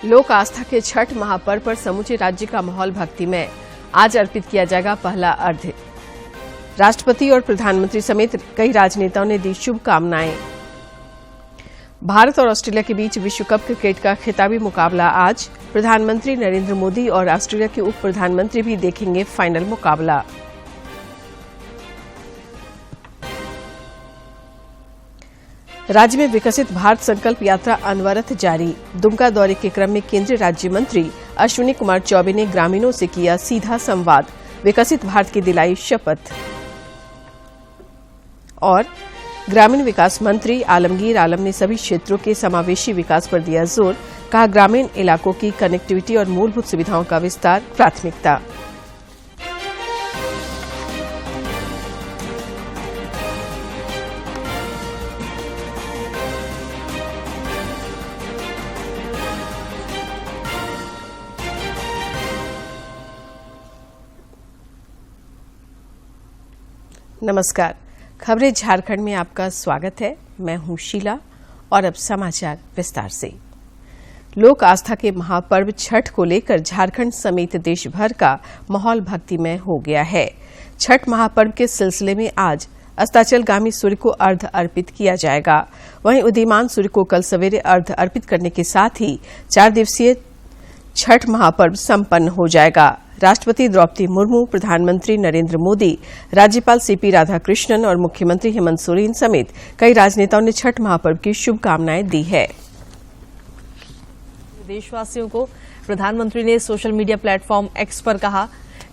लोक आस्था के छठ महापर्व पर समूचे राज्य का माहौल भक्तिमय। आज अर्पित किया जाएगा पहला अर्घ्य। राष्ट्रपति और प्रधानमंत्री समेत कई राजनेताओं ने दी शुभकामनाएं। भारत और ऑस्ट्रेलिया के बीच विश्व कप क्रिकेट का खिताबी मुकाबला आज। प्रधानमंत्री नरेंद्र मोदी और ऑस्ट्रेलिया के उप प्रधानमंत्री भी देखेंगे फाइनल मुकाबला। राज्य में विकसित भारत संकल्प यात्रा अनवरत जारी। दुमका दौरे के क्रम में केंद्रीय राज्य मंत्री अश्विनी कुमार चौबे ने ग्रामीणों से किया सीधा संवाद। विकसित भारत की दिलाई शपथ। और ग्रामीण विकास मंत्री आलमगीर आलम ने सभी क्षेत्रों के समावेशी विकास पर दिया जोर। कहा, ग्रामीण इलाकों की कनेक्टिविटी और मूलभूत सुविधाओं का विस्तार प्राथमिकता। नमस्कार, खबरें झारखंड में आपका स्वागत है। मैं हूं शीला और अब समाचार विस्तार से। लोक आस्था के महापर्व छठ को लेकर झारखंड समेत देश भर का माहौल भक्तिमय हो गया है। छठ महापर्व के सिलसिले में आज अस्ताचलगामी सूर्य को अर्घ्य अर्पित किया जाएगा। वहीं उदीयमान सूर्य को कल सवेरे अर्घ्य अर्पित करने के साथ ही 4 दिवसीय छठ महापर्व संपन्न हो जाएगा। राष्ट्रपति द्रौपदी मुर्मू, प्रधानमंत्री नरेंद्र मोदी, राज्यपाल सीपी राधाकृष्णन और मुख्यमंत्री हेमंत सोरेन समेत कई राजनेताओं ने छठ महापर्व की शुभकामनाएं दी है। देशवासियों को प्रधानमंत्री ने सोशल मीडिया प्लेटफॉर्म एक्स पर कहा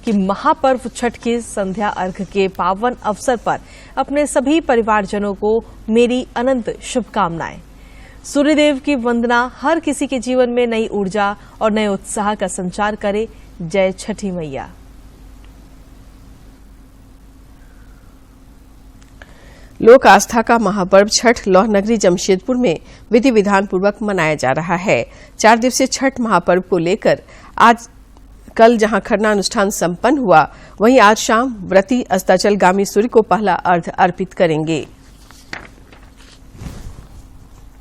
कि महापर्व छठ की संध्या अर्घ्य के पावन अवसर पर अपने सभी परिवारजनों को मेरी अनंत शुभकामनाएं। सूर्यदेव की वंदना हर किसी के जीवन में नई ऊर्जा और नए उत्साह का संचार करे। जय छठी मैया। लोक आस्था का महापर्व छठ लौह नगरी जमशेदपुर में विधि विधान पूर्वक मनाया जा रहा है। 4 दिवसीय छठ महापर्व को लेकर कल जहां खरना अनुष्ठान संपन्न हुआ, वहीं आज शाम व्रती अस्ताचलगामी सूर्य को पहला अर्घ्य अर्पित करेंगे।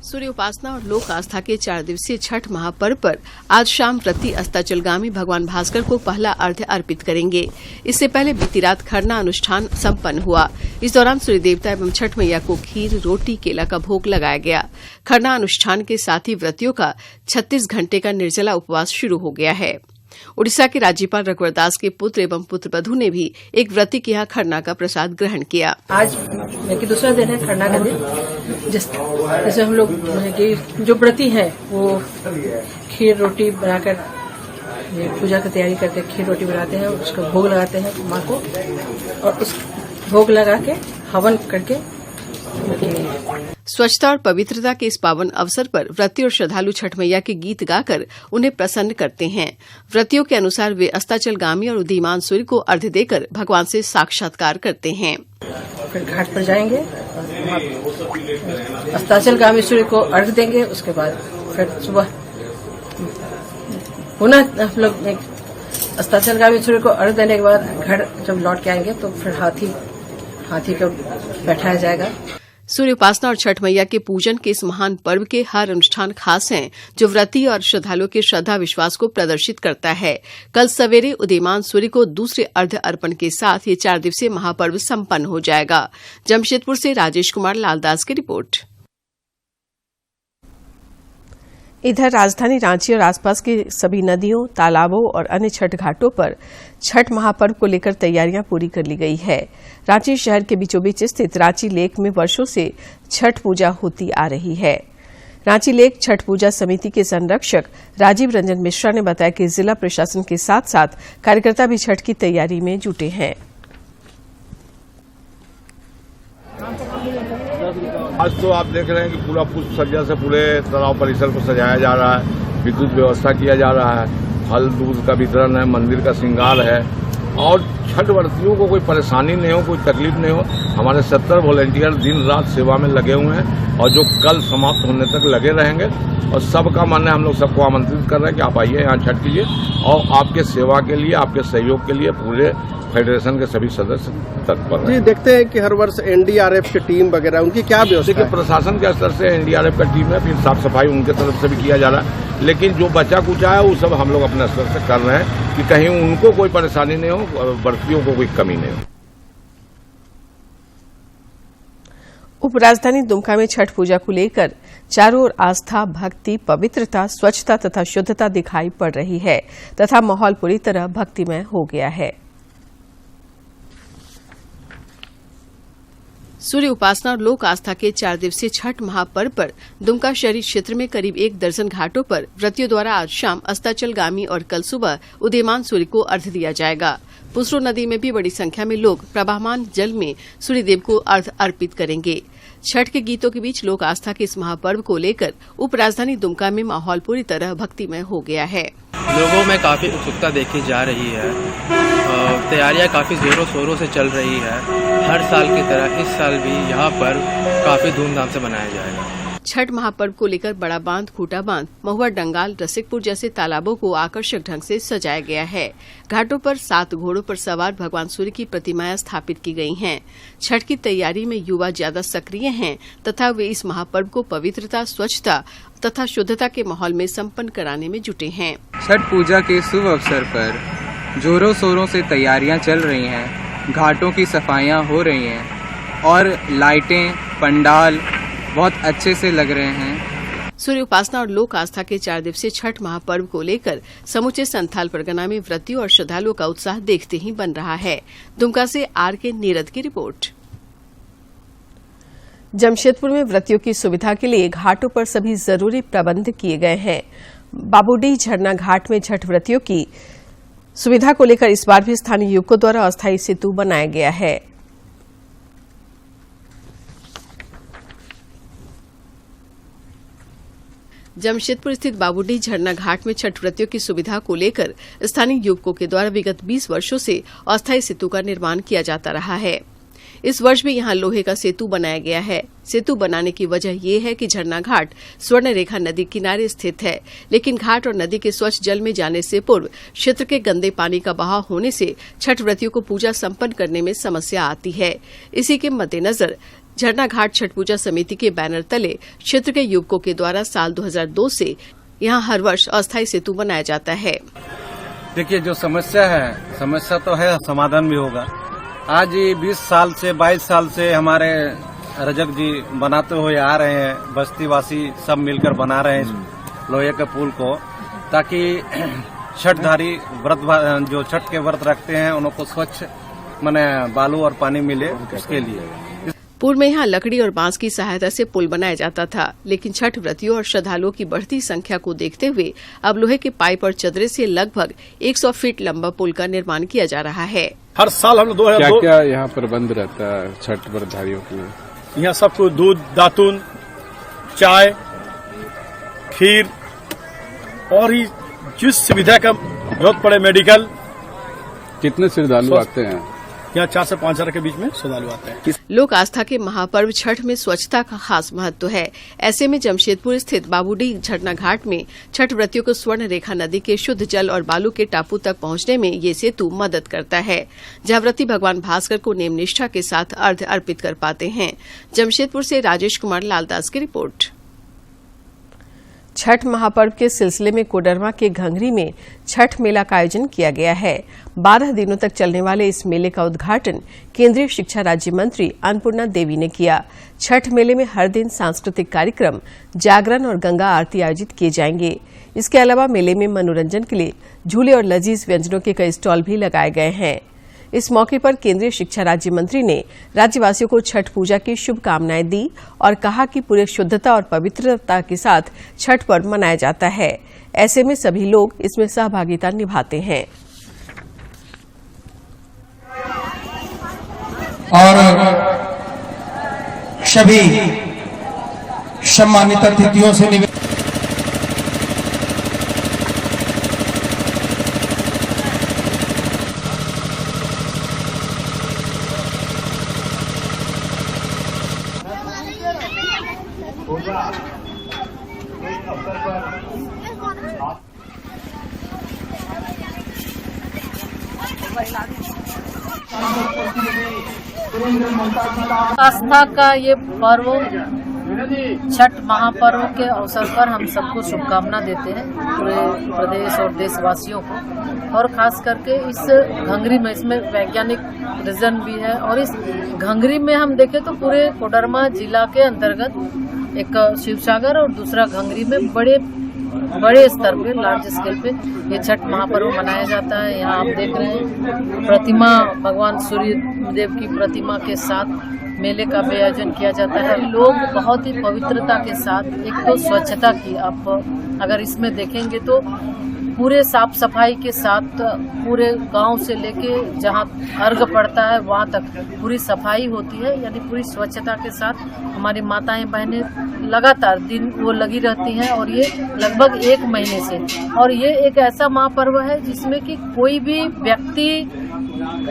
सूर्य उपासना और लोक आस्था के 4 दिवसीय छठ महापर्व पर आज शाम व्रती अस्ताचलगामी भगवान भास्कर को पहला अर्घ्य अर्पित करेंगे। इससे पहले बीती रात खरना अनुष्ठान संपन्न हुआ। इस दौरान सूर्य देवता एवं छठ मैया को खीर, रोटी, केला का भोग लगाया गया। खरना अनुष्ठान के साथ ही व्रतियों का 36 घंटे का निर्जला उपवास शुरू हो गया है। उड़ीसा के राज्यपाल रघुवर दास के पुत्र एवं पुत्रवधू ने भी एक व्रती के यहाँ खरना का प्रसाद ग्रहण किया। आज दूसरा दिन है खरना का दिन, जैसे हम लोग जो व्रती हैं वो खीर रोटी बनाकर पूजा की तैयारी करके खीर रोटी बनाते हैं, उसका भोग लगाते हैं माँ को, और उस भोग लगा के हवन करके स्वच्छता और पवित्रता के इस पावन अवसर पर व्रती और श्रद्धालु छठ मैया के गीत गाकर उन्हें प्रसन्न करते हैं। व्रतियों के अनुसार वे अस्ताचलगामी और उदीयमान सूर्य को अर्घ्य देकर भगवान से साक्षात्कार करते हैं। फिर घाट पर जाएंगे, अस्ताचलगामी सूर्य को अर्घ्य देंगे। उसके बाद फिर सुबह पुनः हम लोग अस्ताचलगामी सूर्य को अर्घ्य देने के बाद घर जब लौट के आएंगे तो फिर हाथी को बैठाया जाएगा। सूर्य उपासना और छठ मैया के पूजन के इस महान पर्व के हर अनुष्ठान खास हैं, जो व्रती और श्रद्धालुओं के श्रद्धा विश्वास को प्रदर्शित करता है। कल सवेरे उदीयमान सूर्य को दूसरे अर्घ्य अर्पण के साथ ये 4 दिवसीय महापर्व संपन्न हो जाएगा। जमशेदपुर से राजेश कुमार लालदास की रिपोर्ट। इधर राजधानी रांची और आसपास की सभी नदियों, तालाबों और अन्य छठ घाटों पर छठ महापर्व को लेकर तैयारियां पूरी कर ली गई है। रांची शहर के बीचों बीच स्थित रांची लेक में वर्षों से छठ पूजा होती आ रही है। रांची लेक छठ पूजा समिति के संरक्षक राजीव रंजन मिश्रा ने बताया कि जिला प्रशासन के साथ साथ कार्यकर्ता भी छठ की तैयारी में जुटे हैं। आज तो आप देख रहे हैं कि पूरा पुष्प सज्जा से पूरे तालाब परिसर को सजाया जा रहा है, विद्युत व्यवस्था किया जा रहा है, फल दूध का वितरण है, मंदिर का श्रृंगार है, और छठ व्रतियों को कोई परेशानी नहीं हो, कोई तकलीफ नहीं हो। हमारे 70 वॉलेंटियर दिन रात सेवा में लगे हुए हैं और जो कल समाप्त होने तक लगे रहेंगे। और सबका मन है, हम लोग सबको आमंत्रित कर रहे हैं कि आप आइए यहाँ छठ कीजिए और आपके सेवा के लिए, आपके सहयोग के लिए पूरे फेडरेशन के सभी सदस्य तत्पर हैं। जी, देखते हैं कि हर वर्ष एनडीआरएफ की टीम वगैरह उनकी क्या व्यवस्था देखिए, है? प्रशासन के स्तर से एनडीआरएफ का टीम है, फिर साफ सफाई उनके तरफ से भी किया जा रहा है, लेकिन जो बचा कुचा है वो सब हम लोग अपने स्तर से कर रहे हैं कि कहीं उनको कोई परेशानी नहीं हो, व्रतियों को कोई कमी नहीं हो। उपराजधानी दुमका में छठ पूजा को लेकर चारों ओर आस्था, भक्ति, पवित्रता, स्वच्छता तथा शुद्धता दिखाई पड़ रही है तथा माहौल पूरी तरह भक्तिमय हो गया है। सूर्य उपासना और लोक आस्था के 4 दिवसीय छठ महापर्व पर दुमका शहरी क्षेत्र में करीब 1 दर्जन घाटों पर व्रतियों द्वारा आज शाम अस्ताचलगामी और कल सुबह उदीयमान सूर्य को अर्घ्य दिया जाएगा। पुसरो नदी में भी बड़ी संख्या में लोग प्रवाहमान जल में सूर्यदेव को अर्घ्य अर्पित करेंगे। छठ के गीतों के बीच लोक आस्था के इस महापर्व को लेकर उपराजधानी दुमका में माहौल पूरी तरह भक्तिमय हो गया है। लोगों में काफी उत्सुकता देखी जा रही है। तैयारियां काफी जोरों शोरों से चल रही है। हर साल की तरह इस साल भी यहाँ पर काफी धूमधाम से मनाया जाएगा। छठ महापर्व को लेकर बड़ा बांध, खूटा बांध, महुआ डंगाल, रसिकपुर जैसे तालाबों को आकर्षक ढंग से सजाया गया है। घाटों पर 7 घोड़ों पर सवार भगवान सूर्य की प्रतिमाएं स्थापित की गई हैं। छठ की तैयारी में युवा ज्यादा सक्रिय हैं तथा वे इस महापर्व को पवित्रता, स्वच्छता तथा शुद्धता के माहौल में संपन्न कराने में जुटे हैं। छठ पूजा के शुभ अवसर पर जोरों शोरों से तैयारियां चल रही हैं। घाटों की सफाइयां हो रही हैं और लाइटें, पंडाल बहुत अच्छे से लग रहे हैं। सूर्य उपासना और लोक आस्था के 4 दिवसीय छठ महापर्व को लेकर समूचे संथाल परगना में व्रतियों और श्रद्धालुओं का उत्साह देखते ही बन रहा है। दुमका से आर.के. नीरद की रिपोर्ट। जमशेदपुर में व्रतियों की सुविधा के लिए घाटों पर सभी जरूरी प्रबंध किए गए हैं। बाबूडीह झरना घाट में छठ व्रतियों की सुविधा को लेकर इस बार भी स्थानीय युवकों द्वारा अस्थायी सेतु बनाया गया है। जमशेदपुर स्थित बाबूडीह झरना घाट में छठ व्रतियों की सुविधा को लेकर स्थानीय युवकों के द्वारा विगत 20 वर्षों से अस्थायी सेतु का निर्माण किया जाता रहा है। इस वर्ष भी यहां लोहे का सेतु बनाया गया है। सेतु बनाने की वजह ये है कि झरना घाट स्वर्ण रेखा नदी किनारे स्थित है, लेकिन घाट और नदी के स्वच्छ जल में जाने से पूर्व क्षेत्र के गंदे पानी का बहाव होने से छठ व्रतियों को पूजा संपन्न करने में समस्या आती है। इसी के मद्देनजर झरना घाट छठ पूजा समिति के बैनर तले क्षेत्र के युवकों के द्वारा साल 2002 से यहां हर वर्ष अस्थायी सेतु बनाया जाता है। देखिए, जो समस्या है, समस्या तो है, समाधान भी होगा। आज 20 साल से 22 साल से हमारे रजक जी बनाते हुए आ रहे हैं। बस्तीवासी सब मिलकर बना रहे हैं लोहे के पुल को, ताकि छठधारी व्रत जो छठ के व्रत रखते हैं उनको स्वच्छ माने बालू और पानी मिले, उसके लिए। पूर्व में यहाँ लकड़ी और बांस की सहायता से पुल बनाया जाता था, लेकिन छठ व्रतियों और श्रद्धालुओं की बढ़ती संख्या को देखते हुए अब लोहे के पाइप और चदरे से लगभग 100 फीट लंबा पुल का निर्माण किया जा रहा है। हर साल हम लोग क्या यहाँ प्रबंध रहता है छठ व्रतधारियों के लिए? यहाँ सबको दूध, दातून, चाय, खीर और ही जिस सुविधा का जरूरत पड़े, मेडिकल। कितने श्रद्धालु आते हैं यहाँ? 4 से 5 हजार के बीच में श्रद्धालु आते हैं। लोक आस्था के महापर्व छठ में स्वच्छता का खास महत्व है। ऐसे में जमशेदपुर स्थित बाबूडीह झरना घाट में छठ व्रतियों को स्वर्ण रेखा नदी के शुद्ध जल और बालू के टापू तक पहुंचने में ये सेतु मदद करता है, जहां व्रती भगवान भास्कर को नेम निष्ठा के साथ अर्घ्य अर्पित कर पाते हैं। जमशेदपुर से राजेश कुमार लालदास की रिपोर्ट। छठ महापर्व के सिलसिले में कोडरमा के घंघरी में छठ मेला का आयोजन किया गया है। 12 दिनों तक चलने वाले इस मेले का उद्घाटन केंद्रीय शिक्षा राज्य मंत्री अन्नपूर्णा देवी ने किया। छठ मेले में हर दिन सांस्कृतिक कार्यक्रम, जागरण और गंगा आरती आयोजित किए जाएंगे। इसके अलावा मेले में मनोरंजन के लिए झूले और लजीज व्यंजनों के कई स्टॉल भी लगाए गए हैं। इस मौके पर केंद्रीय शिक्षा राज्य मंत्री ने राज्यवासियों को छठ पूजा की शुभकामनाएं दी और कहा कि पूरे शुद्धता और पवित्रता के साथ छठ पर्व मनाया जाता है। ऐसे में सभी लोग इसमें सहभागिता निभाते हैं। और सभी सम्मानित अतिथियों से पूजा एक अवसर आस्था का ये पर्व छठ महापर्व के अवसर पर हम सबको शुभकामना देते हैं, पूरे प्रदेश और देशवासियों को। और खास करके इस घंगरी में, इसमें वैज्ञानिक रीजन भी है, और इस घंगरी में हम देखें तो पूरे कोडरमा जिला के अंतर्गत एक शिवसागर और दूसरा घंगरी में बड़े स्तर पे, लार्ज स्केल पे ये छठ महापर्व मनाया जाता है। यहाँ आप देख रहे हैं प्रतिमा, भगवान सूर्य देव की प्रतिमा के साथ मेले का भी आयोजन किया जाता है। लोग बहुत ही पवित्रता के साथ, एक तो स्वच्छता की, आप अगर इसमें देखेंगे तो पूरे साफ सफाई के साथ पूरे गांव से लेके जहां अर्घ पड़ता है वहां तक पूरी सफाई होती है, यानी पूरी स्वच्छता के साथ हमारी माताएं बहनें लगातार दिन वो लगी रहती हैं, और ये लगभग 1 महीने से। और ये एक ऐसा महापर्व है जिसमें कि कोई भी व्यक्ति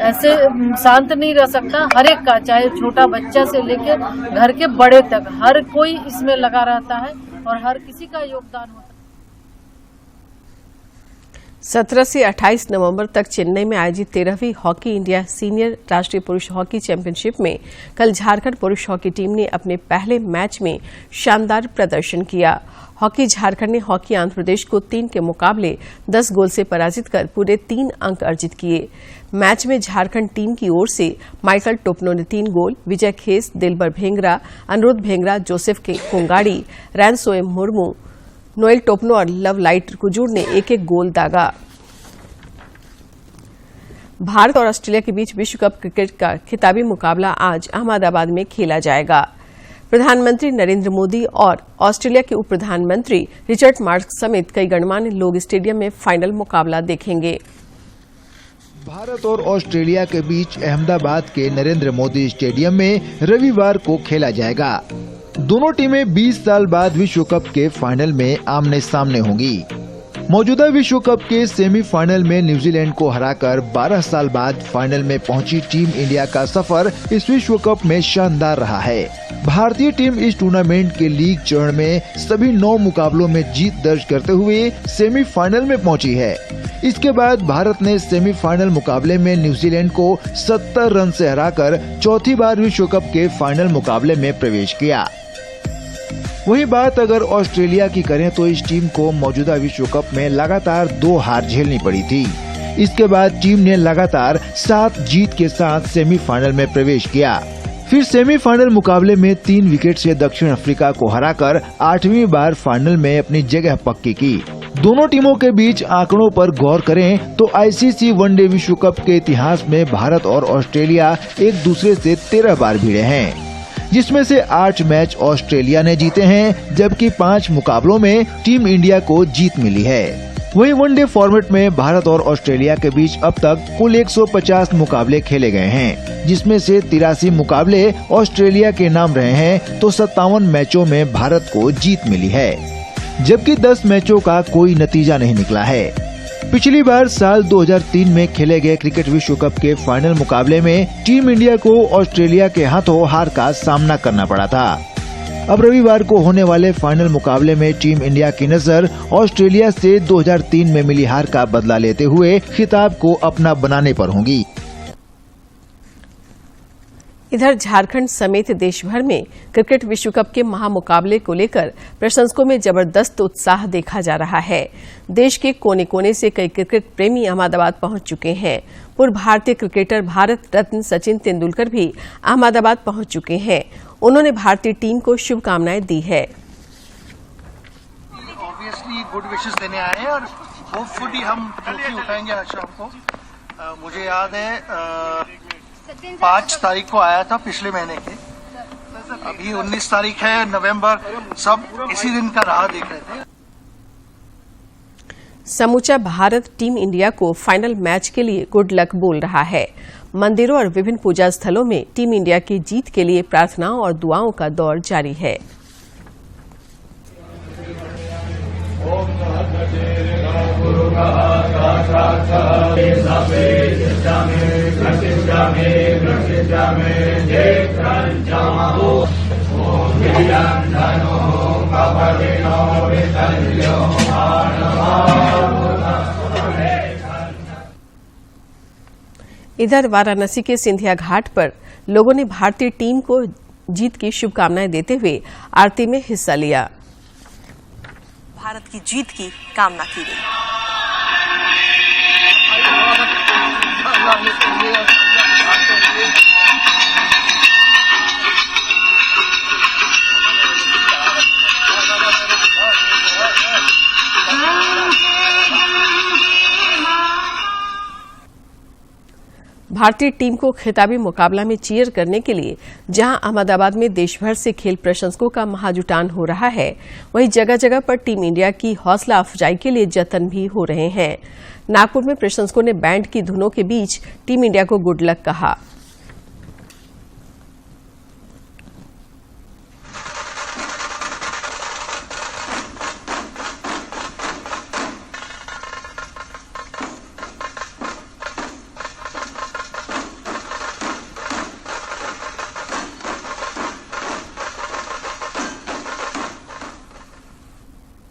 ऐसे शांत नहीं रह सकता। हर एक का, चाहे छोटा बच्चा से लेके घर के बड़े तक, हर कोई इसमें लगा रहता है और हर किसी का योगदान होता है। 17 से 28 नवंबर तक चेन्नई में आयोजित 13वीं हॉकी इंडिया सीनियर राष्ट्रीय पुरुष हॉकी चैंपियनशिप में कल झारखंड पुरुष हॉकी टीम ने अपने पहले मैच में शानदार प्रदर्शन किया। हॉकी झारखंड ने हॉकी आंध्र प्रदेश को 3 के मुकाबले 10 गोल से पराजित कर पूरे 3 अंक अर्जित किए। मैच में झारखंड टीम की ओर से माइकल टोपनो ने 3 गोल, विजय खेस, दिलबर भेंगरा, अनुरुद्ध भेंगरा, जोसेफ के कोंगाड़ी, रैनसोए मुर्मू, नोएल टोपनो और लव लाइट कुजूर ने 1-1 गोल दागा। भारत और ऑस्ट्रेलिया के बीच विश्व कप क्रिकेट का खिताबी मुकाबला आज अहमदाबाद में खेला जाएगा। प्रधानमंत्री नरेंद्र मोदी और ऑस्ट्रेलिया के उप प्रधानमंत्री रिचर्ड मार्क्स समेत कई गणमान्य लोग स्टेडियम में फाइनल मुकाबला देखेंगे। भारत और ऑस्ट्रेलिया के बीच अहमदाबाद के नरेंद्र मोदी स्टेडियम में रविवार को खेला जाएगा। दोनों टीमें 20 साल बाद विश्व कप के फाइनल में आमने सामने होंगी। मौजूदा विश्व कप के सेमीफाइनल में न्यूजीलैंड को हराकर 12 साल बाद फाइनल में पहुंची टीम इंडिया का सफर इस विश्व कप में शानदार रहा है। भारतीय टीम इस टूर्नामेंट के लीग चरण में सभी 9 मुकाबलों में जीत दर्ज करते हुए सेमीफाइनल में पहुंची है। इसके बाद भारत ने सेमीफाइनल मुकाबले में न्यूजीलैंड को 70 रन से हराकर चौथी बार विश्व कप के फाइनल मुकाबले में प्रवेश किया। वही बात अगर ऑस्ट्रेलिया की करें तो इस टीम को मौजूदा विश्व कप में लगातार 2 हार झेलनी पड़ी थी। इसके बाद टीम ने लगातार 7 जीत के साथ सेमीफाइनल में प्रवेश किया। फिर सेमीफाइनल मुकाबले में 3 विकेट से दक्षिण अफ्रीका को हराकर 8वीं बार फाइनल में अपनी जगह पक्की की। दोनों टीमों के बीच आंकड़ों पर गौर करें तो आईसीसी वनडे विश्व कप के इतिहास में भारत और ऑस्ट्रेलिया एक दूसरे से 13 बार भिड़े हैं, जिसमें से 8 मैच ऑस्ट्रेलिया ने जीते हैं, जबकि 5 मुकाबलों में टीम इंडिया को जीत मिली है। वहीं वनडे फॉर्मेट में भारत और ऑस्ट्रेलिया के बीच अब तक कुल 150 मुकाबले खेले गए हैं, जिसमें से 83 मुकाबले ऑस्ट्रेलिया के नाम रहे हैं तो 57 मैचों में भारत को जीत मिली है, जबकि 10 मैचों का कोई नतीजा नहीं निकला है। पिछली बार साल 2003 में खेले गए क्रिकेट विश्व कप के फाइनल मुकाबले में टीम इंडिया को ऑस्ट्रेलिया के हाथों हार का सामना करना पड़ा था। अब रविवार को होने वाले फाइनल मुकाबले में टीम इंडिया की नजर ऑस्ट्रेलिया से 2003 में मिली हार का बदला लेते हुए खिताब को अपना बनाने पर होगी। इधर झारखंड समेत देश भर में क्रिकेट विश्व कप के महामुकाबले को लेकर प्रशंसकों में जबरदस्त उत्साह देखा जा रहा है। देश के कोने कोने से कई क्रिकेट प्रेमी अहमदाबाद पहुंच चुके हैं। पूर्व भारतीय क्रिकेटर भारत रत्न सचिन तेंदुलकर भी अहमदाबाद पहुंच चुके हैं। उन्होंने भारतीय टीम को शुभकामनाएं दी है। ऑब्वियसली गुड विशेस देने आए हैं और होपफुली हम ट्रॉफी उठाएंगे आज शाम को। मुझे याद है 5 तारीख को आया था पिछले महीने के, अभी 19 तारीख है नवंबर, सब इसी दिन का राह देख रहे थे। समूचा भारत टीम इंडिया को फाइनल मैच के लिए गुड लक बोल रहा है। मंदिरों और विभिन्न पूजा स्थलों में टीम इंडिया की जीत के लिए प्रार्थनाओं और दुआओं का दौर जारी है। इधर वाराणसी के सिंधिया घाट पर लोगों ने भारतीय टीम को जीत की शुभकामनाएं देते हुए आरती में हिस्सा लिया। भारत की जीत की कामना की गई। भारतीय टीम को खिताबी मुकाबला में चीयर करने के लिए जहां अहमदाबाद में देश भर से खेल प्रशंसकों का महाजुटान हो रहा है, वहीं जगह जगह पर टीम इंडिया की हौसला अफजाई के लिए जतन भी हो रहे हैं। नागपुर में प्रशंसकों ने बैंड की धुनों के बीच टीम इंडिया को गुड लक कहा।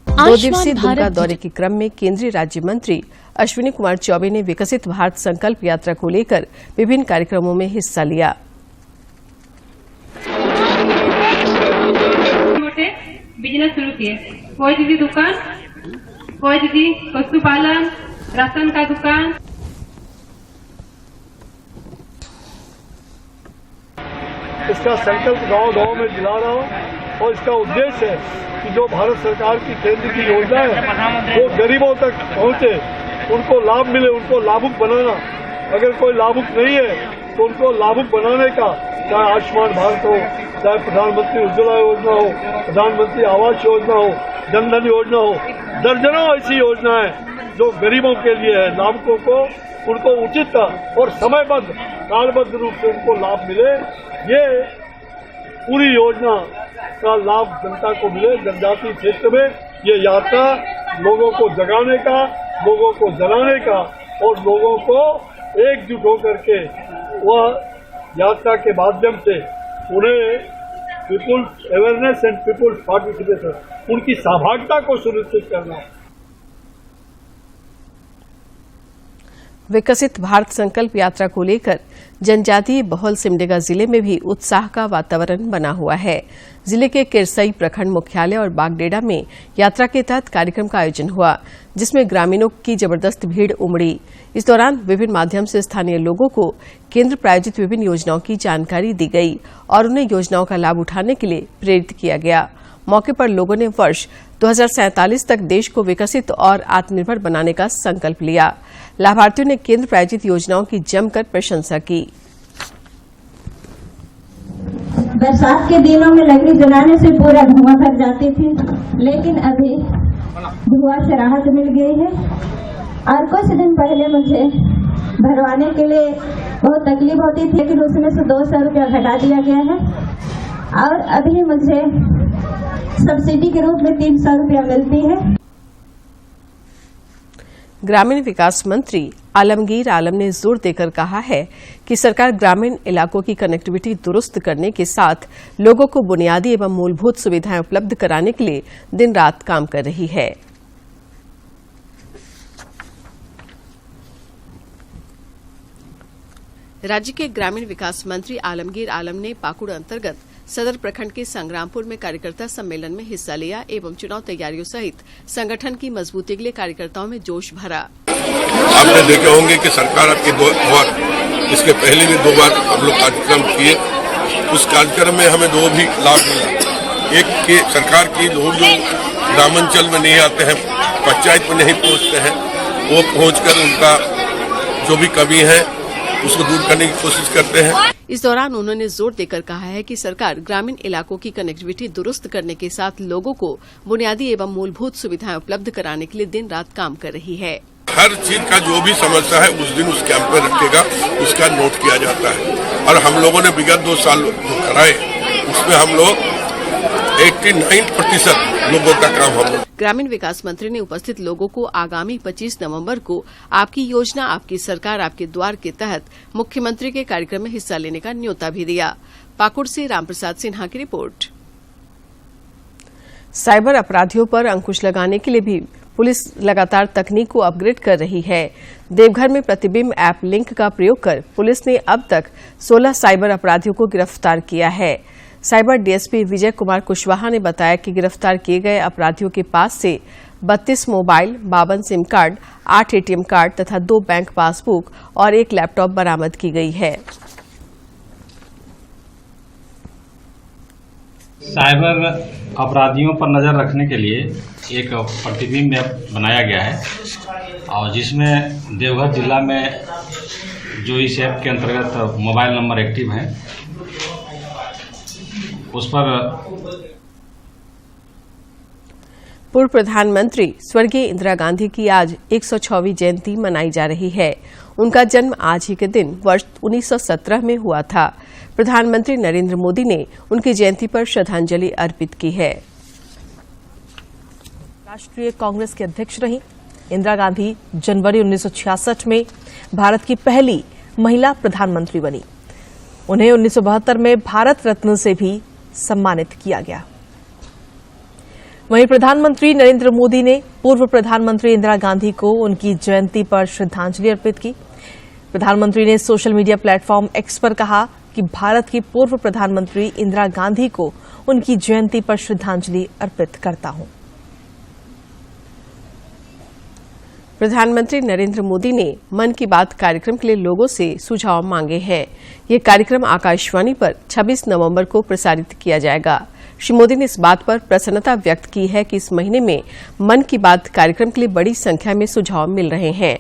दो दिवसीय दुमका दौरे के क्रम में केंद्रीय राज्य मंत्री अश्विनी कुमार चौबे ने विकसित भारत संकल्प यात्रा को लेकर विभिन्न कार्यक्रमों में हिस्सा लिया। मोटे बिजनेस शुरू किए, कोई दीदी दुकान, कोई दीदी पशुपालन, राशन का दुकान। इसका संकल्प गांव-गांव में दिला रहा हूं और इसका उद्देश्य है कि जो भारत सरकार की केंद्र की योजना है वो गरीबों तक पहुंचे, उनको लाभ मिले, उनको लाभुक बनाना। अगर कोई लाभुक नहीं है तो उनको लाभुक बनाने का, चाहे आयुष्मान भारत हो, चाहे प्रधानमंत्री उज्ज्वला योजना हो, प्रधानमंत्री आवास योजना हो, जनधन योजना हो, दर्जनों ऐसी योजनाएं जो गरीबों के लिए है। लाभुकों को उनको उचित और समयबद्ध कालबद्ध रूप से उनको लाभ मिले, ये पूरी योजना का लाभ जनता को मिले। जनजातीय क्षेत्र में ये यात्रा लोगों को जगाने का, लोगों को जलाने का और लोगों को एकजुट होकर के वह यात्रा के माध्यम से उन्हें people's awareness and people's participation, उनकी सहभागिता को सुनिश्चित करना। विकसित भारत संकल्प यात्रा को लेकर जनजातीय बहुल सिमडेगा जिले में भी उत्साह का वातावरण बना हुआ है। जिले के किरसई प्रखंड मुख्यालय और बागडेड़ा में यात्रा के तहत कार्यक्रम का आयोजन हुआ, जिसमें ग्रामीणों की जबरदस्त भीड़ उमड़ी। इस दौरान विभिन्न माध्यम से स्थानीय लोगों को केंद्र प्रायोजित विभिन्न योजनाओं की जानकारी दी गई और उन्हें योजनाओं का लाभ उठाने के लिए प्रेरित किया गया। मौके पर लोगों ने वर्ष 2047 तक देश को विकसित और आत्मनिर्भर बनाने का संकल्प लिया। लाभार्थियों ने केंद्र प्रायोजित योजनाओं की जमकर प्रशंसा की। बरसात के दिनों में लकड़ी जलाने से पूरा धुआं भर जाती थी, लेकिन अभी धुआं से राहत मिल गई है। और कुछ दिन पहले मुझे भरवाने के लिए बहुत तकलीफ होती थी, लेकिन उसमें से 200 रुपया घटा दिया गया है और अभी मुझे सब्सिडी के रूप में 300 रुपया मिलती है। ग्रामीण विकास मंत्री आलमगीर आलम ने जोर देकर कहा है कि सरकार ग्रामीण इलाकों की कनेक्टिविटी दुरुस्त करने के साथ लोगों को बुनियादी एवं मूलभूत सुविधाएं उपलब्ध कराने के लिए दिन रात काम कर रही है। राज्य के ग्रामीण विकास मंत्री आलमगीर आलम ने पाकुड़ अंतर्गत सदर प्रखंड के संग्रामपुर में कार्यकर्ता सम्मेलन में हिस्सा लिया एवं चुनाव तैयारियों सहित संगठन की मजबूती के लिए कार्यकर्ताओं में जोश भरा। आपने देखे होंगे कि सरकार आपके 2 बार, इसके पहले भी 2 बार हम लोग कार्यक्रम किए। उस कार्यक्रम में हमें 2 भी लाभ मिला। एक कि सरकार की लोग जो ग्रामांचल में नहीं आते हैं, पंचायत में नहीं पहुंचते हैं, वो पहुंचकर उनका जो भी कमी है उसको दूर करने की कोशिश करते हैं। इस दौरान उन्होंने जोर देकर कहा है कि सरकार ग्रामीण इलाकों की कनेक्टिविटी दुरुस्त करने के साथ लोगों को बुनियादी एवं मूलभूत सुविधाएं उपलब्ध कराने के लिए दिन रात काम कर रही है। हर चीज का जो भी समस्या है उस दिन उस कैंप में रखेगा, उसका नोट किया जाता है। और हम लोगों ने विगत 2 साल जो कराए उसमें हम लोग 89% लोगों का काम हम लोग। ग्रामीण विकास मंत्री ने उपस्थित लोगों को आगामी 25 नवंबर को आपकी योजना आपकी सरकार आपके द्वार के तहत मुख्यमंत्री के कार्यक्रम में हिस्सा लेने का न्योता भी दिया। पाकुड़ से रामप्रसाद सिन्हा की रिपोर्ट। साइबर अपराधियों पर अंकुश लगाने के लिए भी पुलिस लगातार तकनीक को अपग्रेड कर रही है। देवघर में प्रतिबिंब ऐप लिंक का प्रयोग कर पुलिस ने अब तक 16 साइबर अपराधियों को गिरफ्तार किया है। साइबर डीएसपी विजय कुमार कुशवाहा ने बताया कि गिरफ्तार किए गए अपराधियों के पास से 32 mobile, 52 SIM card, 8 ATM card तथा 2 बैंक पासबुक और 1 लैपटॉप बरामद की गई है। साइबर अपराधियों पर नजर रखने के लिए एक प्रतिबिंब ऐप बनाया गया है और जिसमें देवघर जिला में जो इस ऐप के अंतर्गत मोबाइल नंबर एक्टिव है उस पर पूर्व प्रधानमंत्री स्वर्गीय इंदिरा गांधी की आज 106वीं जयंती मनाई जा रही है। उनका जन्म आज ही के दिन वर्ष 1917 में हुआ था। प्रधानमंत्री नरेंद्र मोदी ने उनकी जयंती पर श्रद्धांजलि अर्पित की है। राष्ट्रीय कांग्रेस के अध्यक्ष रही इंदिरा गांधी जनवरी 1966 में भारत की पहली महिला प्रधानमंत्री बनी। उन्हें 1972 में भारत रत्न से भी सम्मानित किया गया। वहीं प्रधानमंत्री नरेंद्र मोदी ने पूर्व प्रधानमंत्री इंदिरा गांधी को उनकी जयंती पर श्रद्धांजलि अर्पित की। प्रधानमंत्री ने सोशल मीडिया प्लेटफॉर्म एक्स पर कहा कि भारत की पूर्व प्रधानमंत्री इंदिरा गांधी को उनकी जयंती पर श्रद्धांजलि अर्पित करता हूं। प्रधानमंत्री नरेंद्र मोदी ने मन की बात कार्यक्रम के लिए लोगों से सुझाव मांगे हैं। ये कार्यक्रम आकाशवाणी पर 26 नवंबर को प्रसारित किया जाएगा। श्री मोदी ने इस बात पर प्रसन्नता व्यक्त की है कि इस महीने में मन की बात कार्यक्रम के लिए बड़ी संख्या में सुझाव मिल रहे हैं।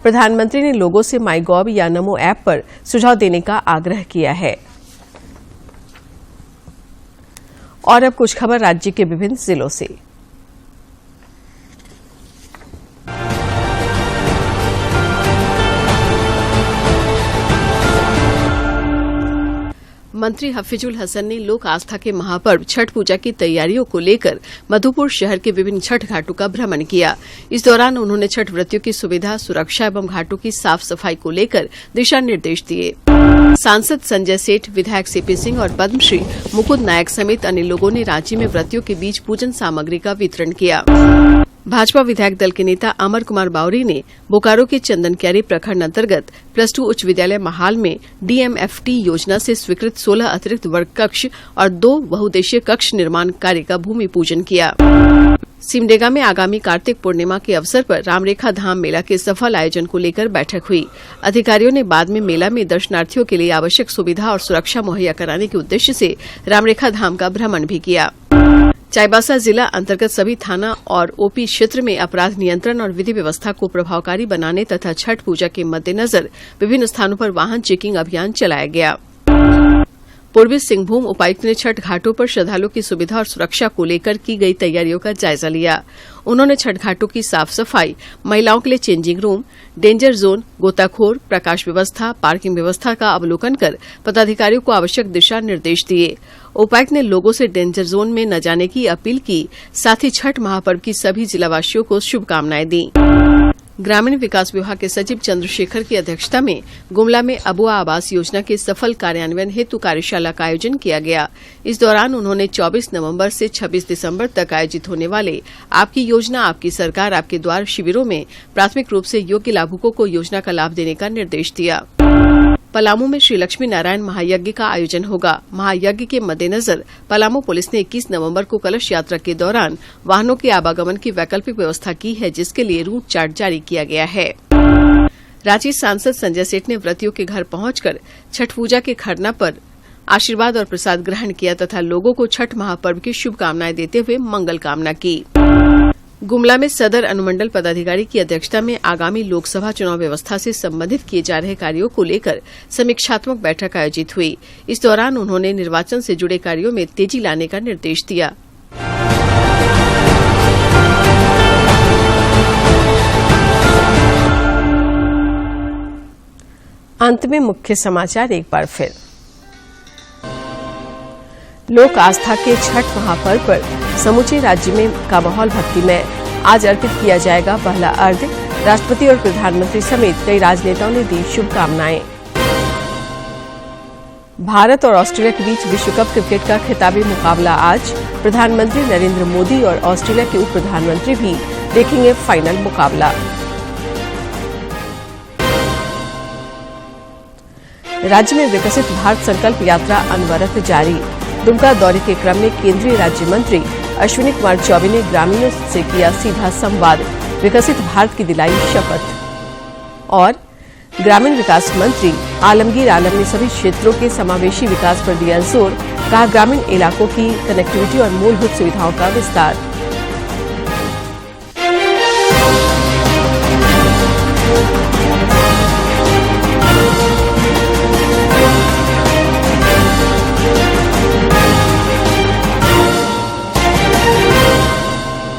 प्रधानमंत्री ने लोगों से माईगॉव या नमो ऐप पर सुझाव देने का आग्रह किया है। और अब कुछ खबर राज्य के विभिन्न जिलों से। मंत्री हफीजुल हसन ने लोक आस्था के महापर्व छठ पूजा की तैयारियों को लेकर मधुपुर शहर के विभिन्न छठ घाटों का भ्रमण किया। इस दौरान उन्होंने छठ व्रतियों की सुविधा, सुरक्षा एवं घाटों की साफ सफाई को लेकर दिशा निर्देश दिए। सांसद संजय सेठ, विधायक सीपी सिंह और पद्मश्री मुकुंद नायक समेत अन्य लोगों ने रांची में व्रतियों के बीच पूजन सामग्री का वितरण किया। भाजपा विधायक दल के नेता अमर कुमार बावरी ने बोकारो के चंदनक्यारी प्रखंड अंतर्गत +2 उच्च विद्यालय महाल में डीएमएफटी योजना से स्वीकृत 16 अतिरिक्त वर्ग कक्ष और 2 बहुउद्देशीय कक्ष निर्माण कार्य का भूमि पूजन किया। सिमडेगा में आगामी कार्तिक पूर्णिमा के अवसर पर रामरेखा धाम मेला के सफल आयोजन को लेकर बैठक हुई। अधिकारियों ने बाद में मेला में दर्शनार्थियों के लिए आवश्यक सुविधा और सुरक्षा मुहैया कराने के उद्देश्य से रामरेखा धाम का भ्रमण भी किया। चाईबासा जिला अंतर्गत सभी थाना और ओपी क्षेत्र में अपराध नियंत्रण और विधि व्यवस्था को प्रभावकारी बनाने तथा छठ पूजा के मद्देनजर विभिन्न स्थानों पर वाहन चेकिंग अभियान चलाया गया। पूर्वी सिंहभूम उपायुक्त ने छठ घाटों पर श्रद्धालुओं की सुविधा और सुरक्षा को लेकर की गई तैयारियों का जायजा लिया। उन्होंने छठ घाटों की साफ सफाई, महिलाओं के लिए चेंजिंग रूम, डेंजर जोन, गोताखोर, प्रकाश व्यवस्था, पार्किंग व्यवस्था का अवलोकन कर पदाधिकारियों को आवश्यक दिशा निर्देश दिए। उपायुक्त ने लोगों से डेंजर जोन में न जाने की अपील की। साथ ही छठ महापर्व की सभी जिलावासियों को शुभकामनाएं दी। ग्रामीण विकास विभाग के सचिव चंद्रशेखर की अध्यक्षता में गुमला में अबुआ आवास योजना के सफल कार्यान्वयन हेतु कार्यशाला का आयोजन किया गया। इस दौरान उन्होंने 24 नवंबर से 26 दिसंबर तक आयोजित होने वाले आपकी योजना आपकी सरकार आपके द्वार शिविरों में प्राथमिक रूप से योग्य लाभुकों को योजना का लाभ देने का निर्देश दिया। पलामू में श्री लक्ष्मी नारायण महायज्ञ का आयोजन होगा। महायज्ञ के मद्देनजर पलामू पुलिस ने 21 नवंबर को कलश यात्रा के दौरान वाहनों के आवागमन की वैकल्पिक व्यवस्था की है, जिसके लिए रूट चार्ट जारी किया गया है। रांची सांसद संजय सेठ ने व्रतियों के घर पहुंचकर छठ पूजा के खरना पर आशीर्वाद और प्रसाद ग्रहण किया तथा लोगों को छठ महापर्व की शुभकामनाएं देते हुए मंगल कामना की। गुमला में सदर अनुमंडल पदाधिकारी की अध्यक्षता में आगामी लोकसभा चुनाव व्यवस्था से संबंधित किए जा रहे कार्यों को लेकर समीक्षात्मक बैठक आयोजित हुई। इस दौरान उन्होंने निर्वाचन से जुड़े कार्यों में तेजी लाने का निर्देश दिया। अंत में मुख्य समाचार एक बार फिर। लोक आस्था के छठ महापर्व पर समूचे राज्य में का माहौल भक्तिमय। आज अर्पित किया जाएगा पहला अर्घ्य। राष्ट्रपति और प्रधानमंत्री समेत कई राजनेताओं ने दी शुभकामनाएं। भारत और ऑस्ट्रेलिया के बीच विश्व कप क्रिकेट का खिताबी मुकाबला आज। प्रधानमंत्री नरेंद्र मोदी और ऑस्ट्रेलिया के उप प्रधानमंत्री भी देखेंगे फाइनल मुकाबला। राज्य में विकसित भारत संकल्प यात्रा अनवरत जारी। दुमका दौरे के क्रम में केंद्रीय राज्य मंत्री अश्विनी कुमार चौबे ने ग्रामीणों से किया सीधा संवाद, विकसित भारत की दिलाई शपथ। और ग्रामीण विकास मंत्री आलमगीर आलम ने सभी क्षेत्रों के समावेशी विकास पर दिया जोर, कहा ग्रामीण इलाकों की कनेक्टिविटी और मूलभूत सुविधाओं का विस्तार।